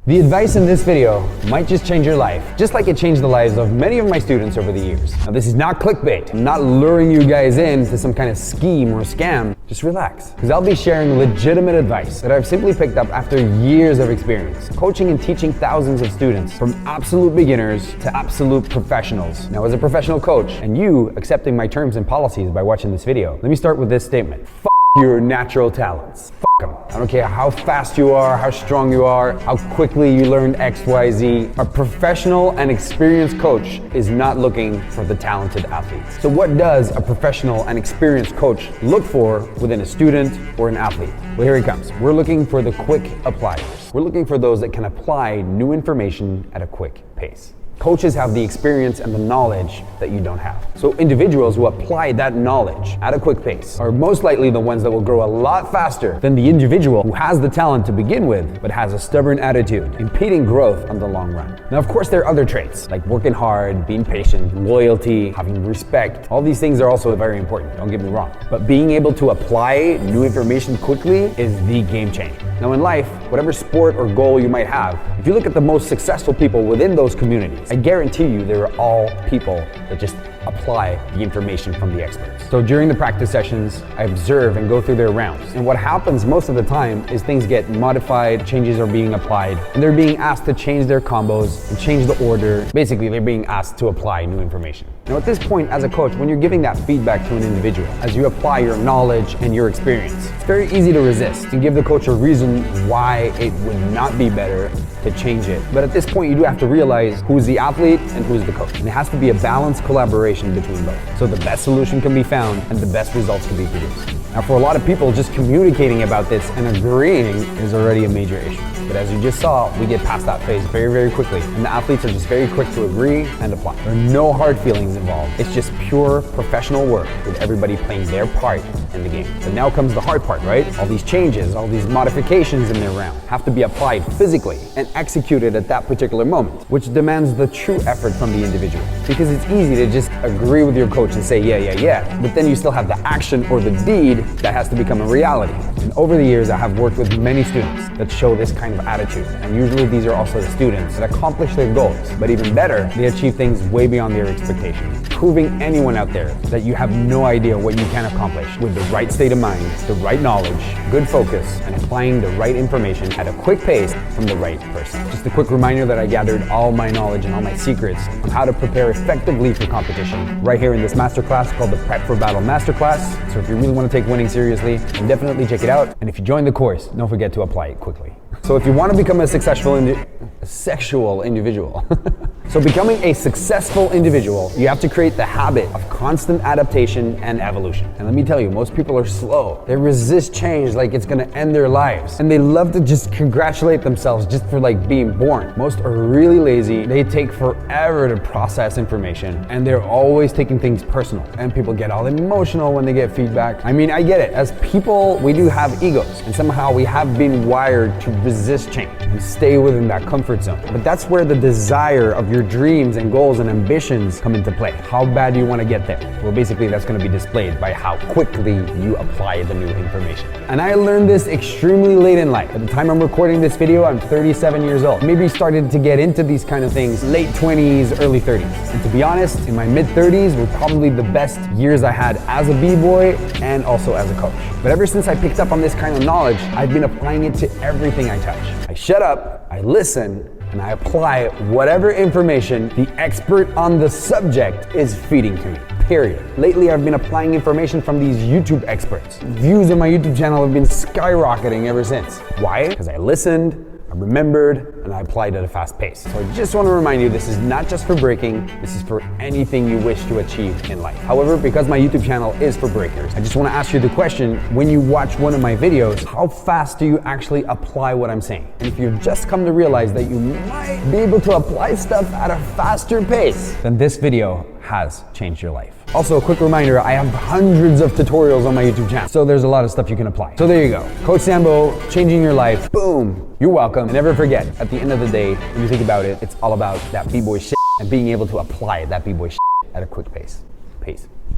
The advice in this video might just change your life, just like it changed the lives of many of my students over the years. Now, this is not clickbait. I'm not luring you guys into some kind of scheme or scam. Just relax, because I'll be sharing legitimate advice that I've simply picked up after years of experience, coaching and teaching thousands of students, from absolute beginners to absolute professionals. Now, as a professional coach, and you accepting my terms and policies by watching this video, let me start with this statement. F your natural talents. F them. I don't care how fast you are, how strong you are, how quickly you learned X, Y, Z. A professional and experienced coach is not looking for the talented athletes. So what does a professional and experienced coach look for within a student or an athlete? Well, here it comes. We're looking for the quick appliers. We're looking for those that can apply new information at a quick pace. Coaches have the experience and the knowledge that you don't have. So individuals who apply that knowledge at a quick pace are most likely the ones that will grow a lot faster than the individual who has the talent to begin with, but has a stubborn attitude, impeding growth on the long run. Now, of course, there are other traits like working hard, being patient, loyalty, having respect. All these things are also very important, don't get me wrong. But being able to apply new information quickly is the game changer. Now in life, whatever sport or goal you might have, if you look at the most successful people within those communities, I guarantee you they are all people that just apply the information from the experts. So during the practice sessions, I observe and go through their rounds. And what happens most of the time is things get modified, changes are being applied, and they're being asked to change their combos and change the order. Basically, they're being asked to apply new information. Now at this point, as a coach, when you're giving that feedback to an individual, as you apply your knowledge and your experience, it's very easy to resist and give the coach a reason why it would not be better to change it. But at this point, you do have to realize who's the athlete and who's the coach. And it has to be a balanced collaboration between both, so the best solution can be found and the best results can be produced. Now, for a lot of people, just communicating about this and agreeing is already a major issue. But as you just saw, we get past that phase very, very quickly. And the athletes are just very quick to agree and apply. There are no hard feelings involved. It's just pure professional work with everybody playing their part in the game. But now comes the hard part, right? All these changes, all these modifications in their round have to be applied physically and executed at that particular moment, which demands the true effort from the individual. Because it's easy to just agree with your coach and say, yeah, but then you still have the action or the deed that has to become a reality. And over the years, I have worked with many students that show this kind of attitude. And usually these are also the students that accomplish their goals. But even better, they achieve things way beyond their expectations, proving anyone out there that you have no idea what you can accomplish with the right state of mind, the right knowledge, good focus, and applying the right information at a quick pace from the right person. Just a quick reminder that I gathered all my knowledge and all my secrets on how to prepare effectively for competition right here in this masterclass called the Prep for Battle Masterclass. So if you really want to take winning seriously, then definitely check it out. And if you join the course, don't forget to apply it quickly. So if you want to become a sexual individual, so becoming a successful individual, you have to create the habit of constant adaptation and evolution. And let me tell you, most people are slow. They resist change like it's gonna end their lives. And they love to just congratulate themselves just for like being born. Most are really lazy. They take forever to process information, and they're always taking things personal. And people get all emotional when they get feedback. I mean, I get it. As people, we do have egos, and somehow we have been wired to resist change and stay within that comfort zone. But that's where the desire of your dreams and goals and ambitions come into play. How bad do you want to get there? Well, basically that's going to be displayed by how quickly you apply the new information. And I learned this extremely late in life. At the time I'm recording this video, I'm 37 years old. Maybe started to get into these kind of things late 20s, early 30s. And to be honest, in my mid 30s were probably the best years I had as a b-boy and also as a coach. But ever since I picked up on this kind of knowledge, I've been applying it to everything I touch. I shut up, I listen, and I apply whatever information the expert on the subject is feeding to me, period. Lately, I've been applying information from these YouTube experts. Views on my YouTube channel have been skyrocketing ever since. Why? Because I listened, I remembered, and I applied at a fast pace. So I just want to remind you, this is not just for breaking, this is for anything you wish to achieve in life. However, because my YouTube channel is for breakers, I just want to ask you the question, when you watch one of my videos, how fast do you actually apply what I'm saying? And if you've just come to realize that you might be able to apply stuff at a faster pace, then this video has changed your life. Also, a quick reminder, I have hundreds of tutorials on my YouTube channel, so there's a lot of stuff you can apply. So there you go. Coach Sambo, changing your life. Boom. You're welcome. And never forget, at the end of the day, when you think about it, it's all about that b-boy shit and being able to apply that b-boy shit at a quick pace. Peace.